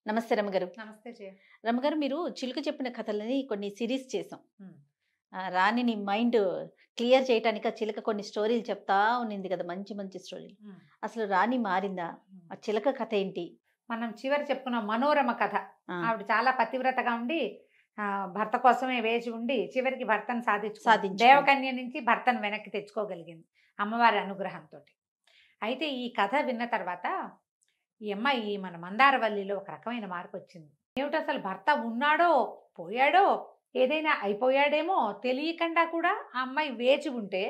నమస్తే రమగారు. నమస్తే జయ. రమగారు, మీరు చిలుక చెప్పిన కథలని కొన్ని సీరీస్ చేసాం. హ్మ్. రాణిని మైండ్ క్లియర్ చేయటానికి ఆ చిలక కొన్ని స్టోరీలు చెప్తా ఉన్నింది కదా! మంచి మంచి స్టోరీలు. హ్మ్. అసలు రాణి మారిందా? హ్మ్. ఆ చిలక కథ ఏంటి? మనం చివరి చెప్పుకున్న మనోరమ కథ. ఆ! ఆవిడ చాలా పతివ్రతగా ఉండి భర్త కోసమే వేచి ఉండి చివరికి భర్తను సాధించుకుంది. దేవకన్య నుంచి భర్తను వెనక్కి తెచ్చుకోగలిగింది అమ్మవారి అనుగ్రహంతోటి. అయితే ఈ కథ విన్న తర్వాత ఈ అమ్మాయి మన మందారవల్లిలో ఒక రకమైన మార్పొచ్చింది. ఏమిటసలు భర్త ఉన్నాడో, పోయాడో, ఏదైనా అయిపోయాడేమో తెలియకుండా కూడా ఆ అమ్మాయి వేచి ఉంటే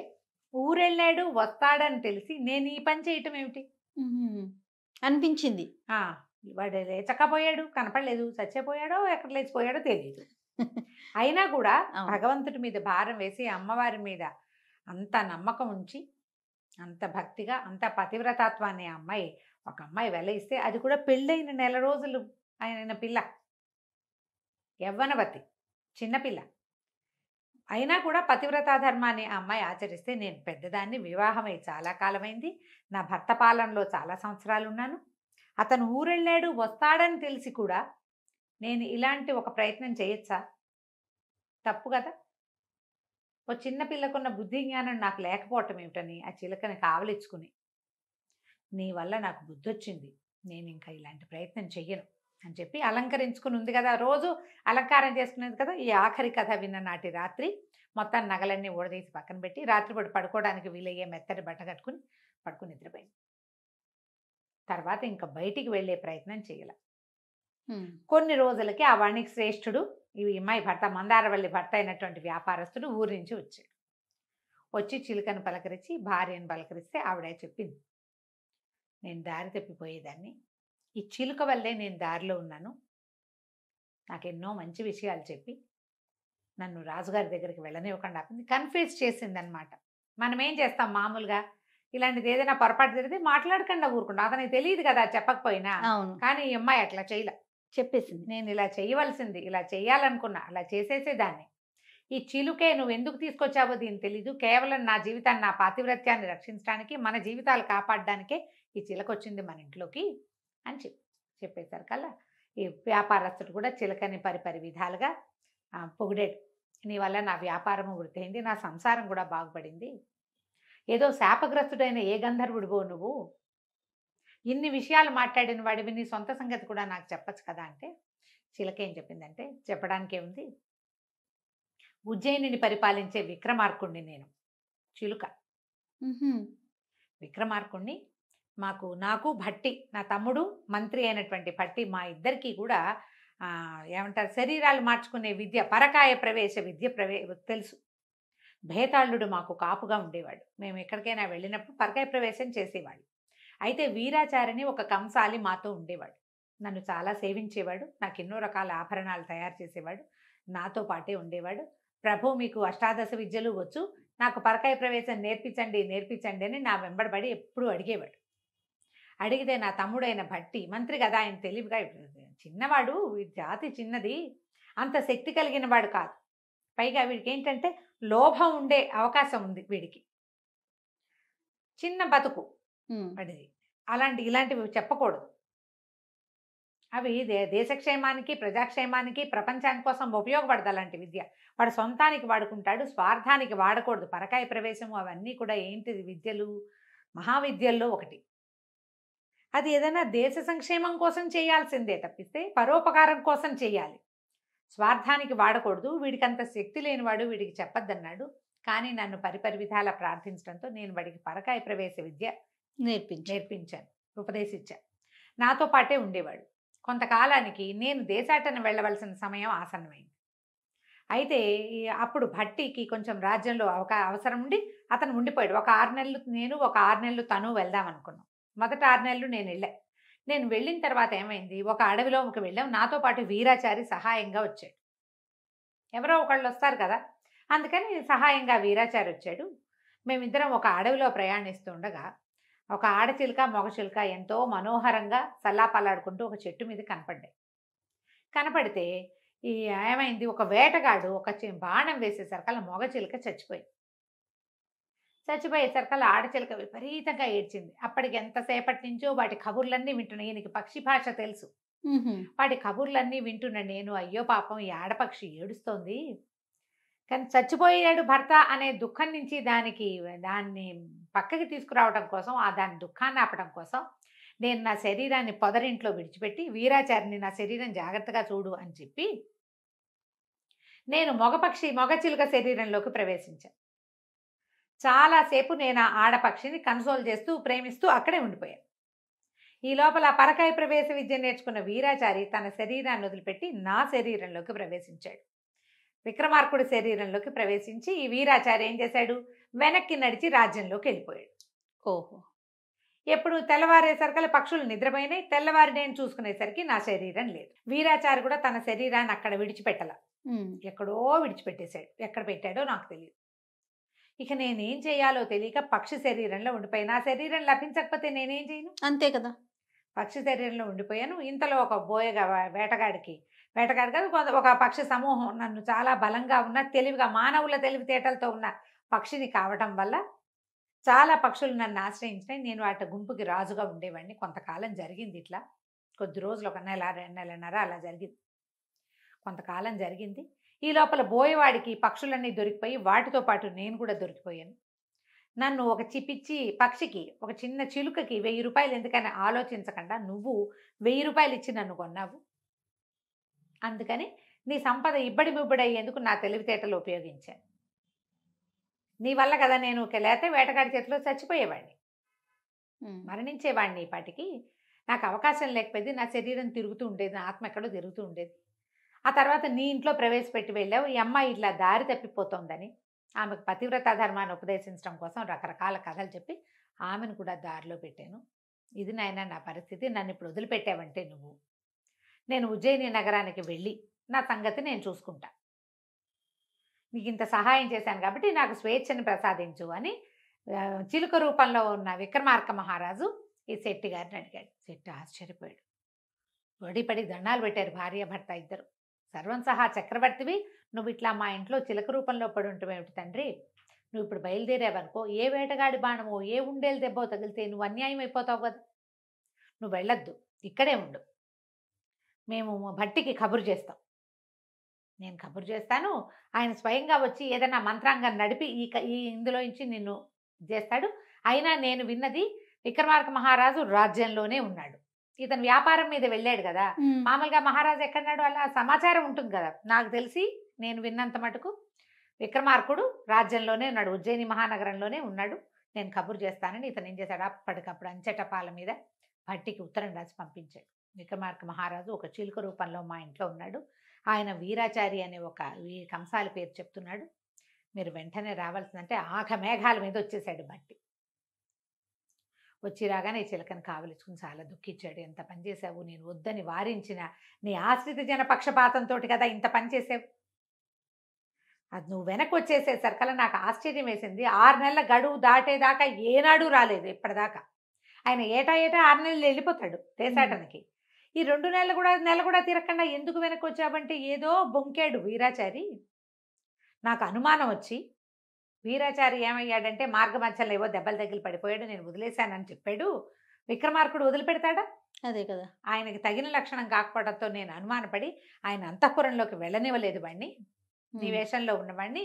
ఊరెళ్ళాడు వస్తాడని తెలిసి నేను ఈ పని చేయటం ఏమిటి? హుహు. అనిపించింది. ఆ! వాడు లేచకపోయాడు, కనపడలేదు. చచ్చిపోయాడో, ఎక్కడ లేచిపోయాడో తెలీదు. అయినా కూడా అవును. భగవంతుడి మీద భారం వేసి, అమ్మవారి మీద అంత నమ్మకం ఉంచి, అంత భక్తిగా, అంత పతివ్రతాత్వాన్ని ఆ అమ్మాయి ఒక అమ్మాయి వెలయిస్తే, అది కూడా పెళ్ళైన నెల రోజులు అయిన పిల్ల. యవ్వనవతి. చిన్నపిల్ల. అయినా కూడా పతివ్రతా ధర్మాన్ని ఆ అమ్మాయి ఆచరిస్తే, నేను పెద్దదాన్ని, వివాహమై చాలా కాలమైంది. నా భర్త పాలనలో చాలా సంవత్సరాలున్నాను. అతను ఊరెళ్ళాడు, వస్తాడని తెలిసి కూడా నేను ఇలాంటి ఒక ప్రయత్నం చేయొచ్చా? తప్పు గదా! ఓ చిన్న పిల్లకున్న బుద్ధి జ్ఞానం నాకు లేకపోవటం ఏమిటని ఆ చిలకని కావలిచ్చుకుని, నీ వల్ల నాకు బుద్ధొచ్చింది. నేనింక ఇలాంటి ప్రయత్నం చెయ్యను అని చెప్పి అలంకరించుకుని ఉంది గదా! రోజు అలంకారం చేసుకునేది కదా! ఈ ఆఖరి కథ విన్న నాటి రాత్రి మొత్తం నగలన్నీ ఊడదీసి పక్కన పెట్టి, రాత్రిపూట పడుకోవడానికి వీలయ్యే మెత్తటి బట్ట కట్టుకుని పడుకుని నిద్రపోయింది. తర్వాత ఇంక బయటికి వెళ్ళే ప్రయత్నం చేయల. హ్మ్. కొన్ని రోజులకి ఆ వాణికి శ్రేష్ఠుడు ఈ అమ్మాయి భర్త మందారవల్లి భర్త అయినటువంటి వ్యాపారస్తుడు ఊరి నుంచి వచ్చాడు. వచ్చి చిలుకను పలకరించి భార్యను పలకరిస్తే ఆవిడ చెప్పింది, నేను దారి తప్పిపోయేదాన్ని, ఈ చిలుక వల్లే నేను దారిలో ఉన్నాను. నాకెన్నో మంచి విషయాలు చెప్పి నన్ను రాజుగారి దగ్గరికి వెళ్ళనివ్వకుండా ఆపింది. కన్ఫ్యూజ్ చేసిందనమాట. మనం ఏం చేస్తాం మామూలుగా ఇలాంటిది ఏదైనా పొరపాటు జరిగితే మాట్లాడకుండా ఊరుకుంటాం. అతనికి తెలియదు కదా చెప్పకపోయినా. అవును. కానీ ఈ అమ్మాయి అట్లా చేయలే. చెప్పేసింది. నేను ఇలా చేయవలసింది, ఇలా చేయాలనుకున్నా, అలా చేసేసేదాన్ని. ఈ చిలుకే నువ్వెందుకు తీసుకొచ్చావో దీనికి తెలీదు. కేవలం నా జీవితాన్ని, నా పాతివ్రత్యాన్ని రక్షించడానికి, మన జీవితాలు కాపాడడానికే ఈ చిలకొచ్చింది మన ఇంట్లోకి అని చెప్పేసరికల్లా ఈ వ్యాపారస్తుడు కూడా చిలకని పరిపరి విధాలుగా పొగిడాడు. నీ వల్ల నా వ్యాపారము వృద్ధి అయింది, నా సంసారం కూడా బాగుపడింది. ఏదో శాపగ్రస్తుడైన ఏ గంధర్వుడివో నువ్వు, ఇన్ని విషయాలు మాట్లాడిన వాడివి, నీ సొంత సంగతి కూడా నాకు చెప్పచ్చు కదా అంటే, చిలక ఏం చెప్పిందంటే, చెప్పడానికే ఉంది, ఉజ్జయినిని పరిపాలించే విక్రమార్కుణ్ణి నేను. చిలుక హుహు. విక్రమార్కుణ్ణి. నాకు భట్టి, నా తమ్ముడు మంత్రి అయినటువంటి భట్టి, మా ఇద్దరికీ కూడా ఏమంటారు, శరీరాలు మార్చుకునే విద్య, పరకాయ ప్రవేశ విద్య తెలుసు. భేతాళుడు మాకు కాపుగా ఉండేవాడు. మేము ఎక్కడికైనా వెళ్ళినప్పుడు పరకాయ ప్రవేశం చేసేవాడు. అయితే వీరాచారిని ఒక కంసాలి మాతో ఉండేవాడు. నన్ను చాలా సేవించేవాడు. నాకు ఎన్నో రకాల ఆభరణాలు తయారు చేసేవాడు. నాతో పాటే ఉండేవాడు. ప్రభు మీకు అష్టాదశ విద్యలు వచ్చు, నాకు పరకాయ ప్రవేశం నేర్పించండి నేర్పించండి అని నా వెంబడబడి ఎప్పుడూ అడిగేవాడు. అడిగితే నా తమ్ముడైన భట్టి, మంత్రి కదా ఆయన, తెలివిగా, చిన్నవాడు, జాతి చిన్నది, అంత శక్తి కలిగిన వాడు కాదు. పైగా వీడికి ఏంటంటే లోభం ఉండే అవకాశం ఉంది వీడికి. చిన్న బతుకు హ్మ్. వాడిది. ఇలాంటివి చెప్పకూడదు. అవి దేశక్షేమానికి, ప్రజాక్షేమానికి, ప్రపంచాని కోసం ఉపయోగపడదు అలాంటి విద్య. వాడు సొంతానికి వాడుకుంటాడు, స్వార్థానికి వాడకూడదు. పరకాయ ప్రవేశము అవన్నీ కూడా ఏంటిది విద్యలు, మహావిద్యల్లో ఒకటి. అది ఏదైనా దేశ సంక్షేమం కోసం చేయాల్సిందే తప్పిస్తే పరోపకారం కోసం చేయాలి. స్వార్థానికి వాడకూడదు. వీడికి అంత శక్తి లేనివాడు, వీడికి చెప్పొద్దన్నాడు. కానీ నన్ను పరిపరి విధాల ప్రార్థించడంతో నేను వాడికి పరకాయ ప్రవేశ విద్య నేర్పించాను, ఉపదేశించాను. నాతో పాటే ఉండేవాడు. కొంతకాలానికి నేను దేశాటన వెళ్ళవలసిన సమయం ఆసన్నమైంది. అయితే అప్పుడు భట్టికి కొంచెం రాజ్యంలో అవసరం ఉండి అతను ఉండిపోయాడు. ఒక 6 నెలలు నేను, ఒక 6 నెలలు తను వెళ్దాం అనుకున్నాం. మొదటి 6 నెలలు నేను వెళ్ళా. నేను వెళ్ళిన తర్వాత ఏమైంది, ఒక అడవిలోకి వెళ్ళాం. నాతో పాటు వీరాచారి సహాయంగా వచ్చాడు. ఎవరో ఒకళ్ళు వస్తారు కదా, అందుకని సహాయంగా వీరాచారి వచ్చాడు. మేమిద్దరం ఒక అడవిలో ప్రయాణిస్తూ ఉండగా ఒక ఆడచిలుక, మగ చిలుక ఎంతో మనోహరంగా సల్లాపల్లాడుకుంటూ ఒక చెట్టు మీద కనపడ్డాయి. కనపడితే ఏమైంది, ఒక వేటగాడు ఒక బాణం వేసేసరికల్లా మగ చిలుక చచ్చిపోయింది. చచ్చిపోయేసరికల్లా ఆడచిలుక విపరీతంగా ఏడ్చింది. అప్పటికి ఎంతసేపటి నుంచో వాటి కబుర్లన్నీ వింటున్నాయి. ఈయనకి పక్షి భాష తెలుసు. హుహు. వాడి కబుర్లన్నీ వింటున్నా నేను. అయ్యో పాపం ఈ ఆడపక్షి ఏడుస్తోంది. కానీ చచ్చిపోయాడు భర్త అనే దుఃఖం నుంచి దాన్ని పక్కకి తీసుకురావడం కోసం, దాని దుఃఖాన్ని ఆపడం కోసం నేను నా శరీరాన్ని పొదరింట్లో విడిచిపెట్టి, వీరాచారిని నా శరీరం జాగ్రత్తగా చూడు అని చెప్పి, నేను మగ చిలుక శరీరంలోకి ప్రవేశించాను. చాలా సేపు నేను ఆ ఆడపక్షిని కన్సోల్ చేస్తూ, ప్రేమిస్తూ అక్కడే ఉండిపోయాను. ఈ లోపల పరకాయ ప్రవేశ విద్య నేర్చుకున్న వీరాచారి తన శరీరాన్ని వదిలిపెట్టి నా శరీరంలోకి ప్రవేశించాడు. విక్రమార్కుడి శరీరంలోకి ప్రవేశించి ఈ వీరాచారి ఏం చేశాడు, వెనక్కి నడిచి రాజ్యంలోకి వెళ్ళిపోయాడు. ఓహో! ఎప్పుడు తెల్లవారేసరికల్లా పక్షులు నిద్రపోయినాయి. తెల్లవారి నేను చూసుకునేసరికి నా శరీరం లేదు. వీరాచారి కూడా తన శరీరాన్ని అక్కడ విడిచిపెట్టల. హ్మ్. ఎక్కడో విడిచిపెట్టేశాడు. ఎక్కడ పెట్టాడో నాకు తెలియదు. ఇక నేనేం చేయాలో తెలియక పక్షి శరీరంలో ఉండిపోయి, నా శరీరం లభించకపోతే నేనేం చేయను? అంతే కదా! పక్షి శరీరంలో ఉండిపోయాను. ఇంతలో ఒక బోయగా వేటగాడు కాదు, ఒక పక్షి సమూహం నన్ను చాలా బలంగా ఉన్న, తెలివిగా, మానవుల తెలివితేటలతో ఉన్న పక్షిని కావటం వల్ల చాలా పక్షులు నన్ను ఆశ్రయించినాయి. నేను వాటి గుంపుకి రాజుగా ఉండేవాడిని. కొంతకాలం జరిగింది ఇట్లా. కొద్ది రోజులు, ఒక నెల, 2 నెలన్నర అలా జరిగింది. కొంతకాలం జరిగింది. ఈ లోపల బోయవాడికి పక్షులన్నీ దొరికిపోయి, వాటితో పాటు నేను కూడా దొరికిపోయాను. నన్ను ఒక పక్షికి, ఒక చిన్న చిలుకకి 1000 రూపాయలు ఎందుకని ఆలోచించకుండా నువ్వు 1000 రూపాయలు ఇచ్చి నన్ను కొన్నావు. అందుకని నీ సంపద ఇబ్బడి ముబ్బడయ్యేందుకు నా తెలివితేటలు ఉపయోగించాను. నీ వల్ల కదా నేను లేతే వేటగాడి చేతిలో చచ్చిపోయేవాడిని, హ్మ్. మరణించేవాడిని. ఈ పాటికి నాకు అవకాశం లేకపోయింది. నా శరీరం తిరుగుతూ ఉండేది, నా ఆత్మ ఎక్కడో తిరుగుతూ ఉండేది. ఆ తర్వాత నీ ఇంట్లో ప్రవేశపెట్టి వెళ్ళావు. ఈ అమ్మాయి ఇట్లా దారి తప్పిపోతోందని ఆమెకు పతివ్రతా ధర్మాన్ని ఉపదేశించడం కోసం రకరకాల కథలు చెప్పి ఆమెను కూడా దారిలో పెట్టాను. ఇది నాయన నా పరిస్థితి. నన్ను ఇప్పుడు వదిలిపెట్టావంటే నేను ఉజ్జయిని నగరానికి వెళ్ళి నా సంగతి నేను చూసుకుంటా. నీకు ఇంత సహాయం చేశాను కాబట్టి నాకు స్వేచ్ఛను ప్రసాదించు అని చిలుక రూపంలో ఉన్న విక్రమార్క మహారాజు ఈ శెట్టి గారిని అడిగాడు. శెట్టి ఆశ్చర్యపోయాడు. వడిపడి దండాలు పెట్టారు భార్యాభర్త ఇద్దరు. సర్వం సహా చక్రవర్తివి, నువ్వు ఇట్లా మా ఇంట్లో చిలక రూపంలో పడి ఉంటావేమిటి తండ్రి? నువ్వు ఇప్పుడు బయలుదేరావనుకో, ఏ వేటగాడి బాణమో, ఏ ఉండేలు దెబ్బో తగిలితే నువ్వు అన్యాయం అయిపోతావు కదా. నువ్వు వెళ్ళొద్దు, ఇక్కడే ఉండు. మేము భట్టికి కబురు చేస్తాం. నేను కబురు చేస్తాను. ఆయన స్వయంగా వచ్చి ఏదైనా మంత్రాంగం నడిపి ఇందులో నుంచి నిన్ను చేస్తాడు. అయినా నేను విన్నది విక్రమార్క మహారాజు రాజ్యంలోనే ఉన్నాడు. ఇతను వ్యాపారం మీద వెళ్ళాడు కదా. హ్మ్. మామూలుగా మహారాజు ఎక్కడున్నాడు అలా సమాచారం ఉంటుంది కదా. నాకు తెలిసి నేను విన్నంత మటుకు విక్రమార్కుడు రాజ్యంలోనే ఉన్నాడు, ఉజ్జయిని మహానగరంలోనే ఉన్నాడు. నేను కబురు చేస్తానని ఇతను ఏం చేశాడు, అప్పటికప్పుడు అంచెటపాల మీద భట్టికి ఉత్తరం రాసి పంపించాడు. విక్రమార్క మహారాజు ఒక చిలుక రూపంలో మా ఇంట్లో ఉన్నాడు. ఆయన వీరాచారి అనే ఈ కంసాలి పేరు చెప్తున్నాడు. మీరు వెంటనే రావాల్సిందంటే మేఘాల మీద వచ్చేసాడు భట్టి. వచ్చి రాగానే ఈ చిలకని కావలించుకుని చాలా దుఃఖించాడు. ఎంత పని చేసావు, నేను వద్దని వారించిన నీ ఆశ్రిత జన పక్షపాతంతో కదా ఇంత పని చేసావు. అది నువ్వు వెనక్కి వచ్చేసేసరికల్లా నాకు ఆశ్చర్యం వేసింది. 6 నెలల గడువు దాటేదాకా ఏనాడు రాలేదు ఇప్పటిదాకా. ఆయన ఏటా 6 నెలలు వెళ్ళిపోతాడు దేశాటనకి. ఈ 2 నెల కూడా తిరగకుండా ఎందుకు వెనక్కి వచ్చావంటే ఏదో బొంకాడు వీరాచారి. నాకు అనుమానం వచ్చి, వీరాచారి ఏమయ్యాడంటే మార్గ మధ్యలో ఏవో దెబ్బలు తగిలి పడిపోయాడు, నేను వదిలేశానని చెప్పాడు. విక్రమార్కుడు వదిలిపెడతాడా? అదే కదా! ఆయనకి తగిన లక్షణం కాకపోవడంతో నేను అనుమానపడి ఆయన అంతఃపురంలోకి వెళ్ళనివ్వలేదు వాడిని. నీ వేషంలో ఉన్నవాడిని.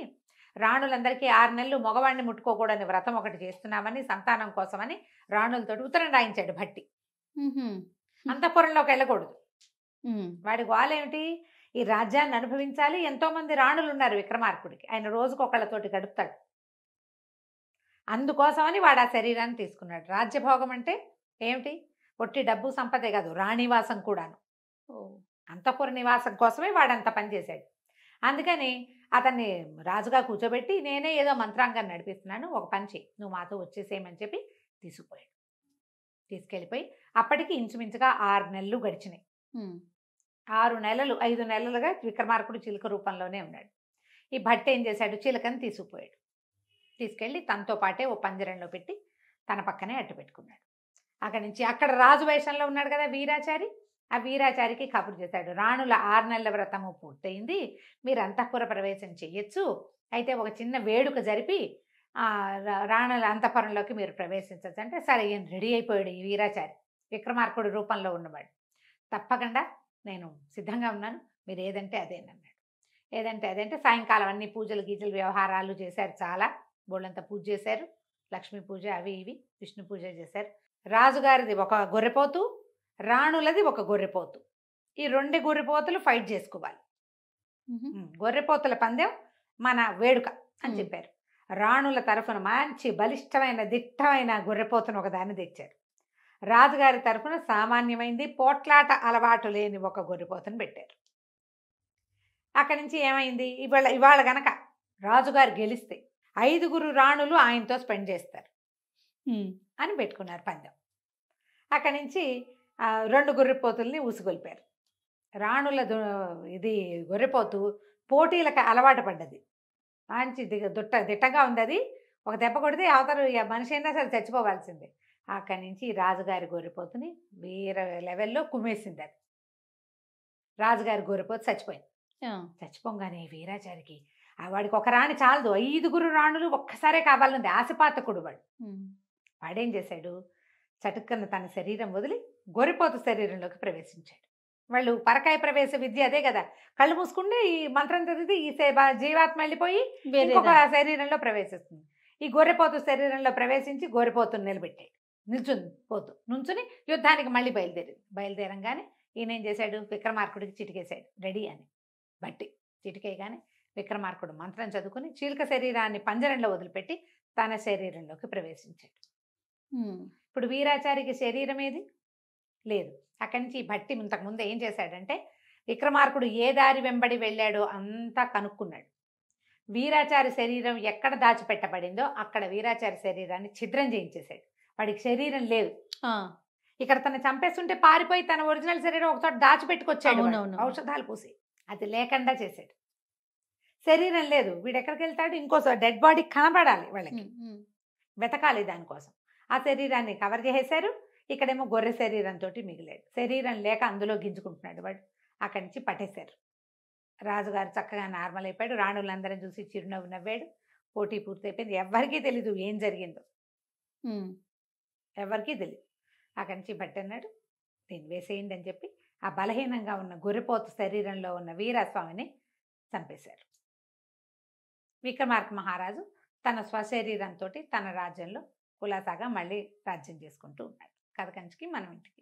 రాణులందరికీ 6 నెలలు మగవాడిని ముట్టుకోకూడని వ్రతం ఒకటి చేస్తున్నామని, సంతానం కోసమని రాణులతోటి ఉత్తరం రాయించాడు భట్టి. అంతఃపురంలోకి వెళ్ళకూడదు. వాడి గోలేమిటి, ఈ రాజ్యాన్ని అనుభవించాలి. ఎంతో మంది రాణులు ఉన్నారు విక్రమార్కుడికి, ఆయన రోజుకొకళ్ళతోటి గడుపుతాడు. అందుకోసమని వాడు ఆ శరీరాన్ని తీసుకున్నాడు. రాజ్యభోగం అంటే ఏమిటి, ఒట్టి డబ్బు సంపదే కాదు, రాణివాసం కూడాను. అంతఃపుర నివాసం కోసమే వాడంత పని చేశాడు. అందుకని అతన్ని రాజుగా కూర్చోబెట్టి, నేనే ఏదో మంత్రాంగాన్ని నడిపిస్తున్నాను, ఒక పని చేయి, నువ్వు మాతో వచ్చేసేయమని చెప్పి తీసుకెళ్ళిపోయి అప్పటికి ఇంచుమించుగా 6 నెలలు గడిచినాయి. 5 నెలలుగా విక్రమార్కుడు చిలుక రూపంలోనే ఉన్నాడు. ఈ భట్టి ఏం చేశాడు, చిలుకని తీసుకెళ్ళి తనతో పాటే ఓ పంజరంలో పెట్టి తన పక్కనే అట్టు పెట్టుకున్నాడు. అక్కడ రాజు వేషంలో ఉన్నాడు కదా వీరాచారి. ఆ వీరాచారికి కబురు చేశాడు, రాణుల 6 నెలల వ్రతము పూర్తయింది, మీరు అంతఃపుర ప్రవేశం చెయ్యొచ్చు. అయితే ఒక చిన్న వేడుక జరిపి రాణుల అంతఃపురంలోకి మీరు ప్రవేశించచ్చు అంటే, సరే ఈయన రెడీ అయిపోయాడు ఈ వీరాచారి, విక్రమార్కుడు రూపంలో ఉన్నవాడు. తప్పకుండా నేను సిద్ధంగా ఉన్నాను, మీరు ఏదంటే అదేనన్నాడు. ఏదంటే అదంటే సాయంకాలం అన్ని పూజలు గీజలు వ్యవహారాలు చేశారు, చాలా బోళ్ళంతా పూజ చేశారు, లక్ష్మీ పూజ అవి ఇవి విష్ణు పూజ చేశారు. రాజుగారిది ఒక గొర్రెపోతు, రాణులది ఒక గొర్రెపోతు, ఈ 2 గొర్రెపోతులు ఫైట్ చేసుకోవాలి. గొర్రెపోతుల పందెం మన వేడుక అని చెప్పారు. రాణుల తరఫున మంచి బలిష్టమైన దిట్టమైన గొర్రెపోతును ఒకదాన్ని తెచ్చారు. రాజుగారి తరఫున సామాన్యమైంది పోట్లాట అలవాటు లేని ఒక గొర్రెపోతును పెట్టారు. అక్కడి నుంచి ఏమైంది, ఇవాళ గనక రాజుగారు గెలిస్తే 5 రాణులు ఆయనతో స్పెండ్ చేస్తారు అని పెట్టుకున్నారు పందెం. అక్కడి నుంచి 2 గొర్రెపోతుల్ని ఊసుగొలిపారు. రాణుల ఇది గొర్రెపోతు పోటీలకు అలవాటు పడ్డది, మంచి దిట్టగా ఉంది. అది ఒక దెబ్బ కొడితే అవతల మనిషి అయినా సరే చచ్చిపోవాల్సిందే. అక్కడి నుంచి రాజుగారి గొర్రెపోతుని వేరే లెవెల్లో కుమ్మేసింది. అది రాజుగారి గొర్రెపోతు చచ్చిపోయింది. చచ్చిపోగానే వీరాచారికి వాడికి ఒక రాణి చాలదు, 5 రాణులు ఒక్కసారే కావాలంది, ఆశపాతకుడు వాడు. వాడేం చేశాడు, చటుక్కన తన శరీరం వదిలి గొర్రెపోతు శరీరంలోకి ప్రవేశించాడు. వాళ్ళు పరకాయ ప్రవేశ విద్య అదే కదా, కళ్ళు మూసుకుంటే ఈ మంత్రం చదివితే ఈ జీవాత్మ వెళ్ళిపోయి ఇంకొక శరీరంలో ప్రవేశిస్తుంది. ఈ గొర్రెపోతు శరీరంలో ప్రవేశించి గొర్రెపోతుని నిలబెట్టాడు. నుంచుని యుద్ధానికి మళ్ళీ బయలుదేరంగానే ఈయన ఏం చేశాడు, విక్రమార్కుడికి చిటికేశాడు రెడీ అని. బట్టి చిటికేయగానే విక్రమార్కుడు మంత్రం చదువుకుని చీలిక శరీరాన్ని పంజరంలో వదిలిపెట్టి తన శరీరంలోకి ప్రవేశించాడు. ఇప్పుడు వీరాచారికి శరీరం ఏది లేదు. అక్కడి నుంచి భట్టి ఇంతకుముందు ఏం చేశాడంటే, విక్రమార్కుడు ఏ దారి వెంబడి వెళ్ళాడో అంతా కనుక్కున్నాడు. వీరాచారి శరీరం ఎక్కడ దాచిపెట్టబడిందో అక్కడ వీరాచారి శరీరాన్ని ఛిద్రం చేయించేశాడు. వాడికి శరీరం లేదు. ఇక్కడ తను చంపేస్తుంటే పారిపోయి తన ఒరిజినల్ శరీరం ఒకచోట దాచిపెట్టుకొచ్చాడు, ఔషధాలు పూసి. అది లేకుండా చేశాడు. శరీరం లేదు, వీడు ఎక్కడికి వెళ్తాడు, ఇంకో డెడ్ బాడీ కనబడాలి, వాళ్ళకి వెతకాలి. దానికోసం ఆ శరీరాన్ని కవర్ చేసేశారు. ఇక్కడేమో గొర్రె శరీరంతో మిగిలాడు. శరీరం లేక అందులో గింజుకుంటున్నాడు వాడు. అక్కడి నుంచి పట్టేశారు. రాజుగారు చక్కగా నార్మల్ అయిపోయాడు. రాణులందరం చూసి చిరునవ్వు నవ్వాడు. పోటీ పూర్తయిపోయింది. ఎవరికీ తెలీదు ఏం జరిగిందో, ఎవరికీ తెలియదు. అక్కడి నుంచి పట్టన్నాడు, దీన్ని వేసేయండి అని చెప్పి ఆ బలహీనంగా ఉన్న గొర్రెపోతు శరీరంలో ఉన్న వీరస్వామిని చంపేశారు. విక్రమార్క మహారాజు తన స్వశరీరంతో తన రాజ్యంలో కులాసాగా మళ్ళీ రాజ్యం చేసుకుంటూ ఉన్నాడు. కథ కంచికి మనం ఇంటికి.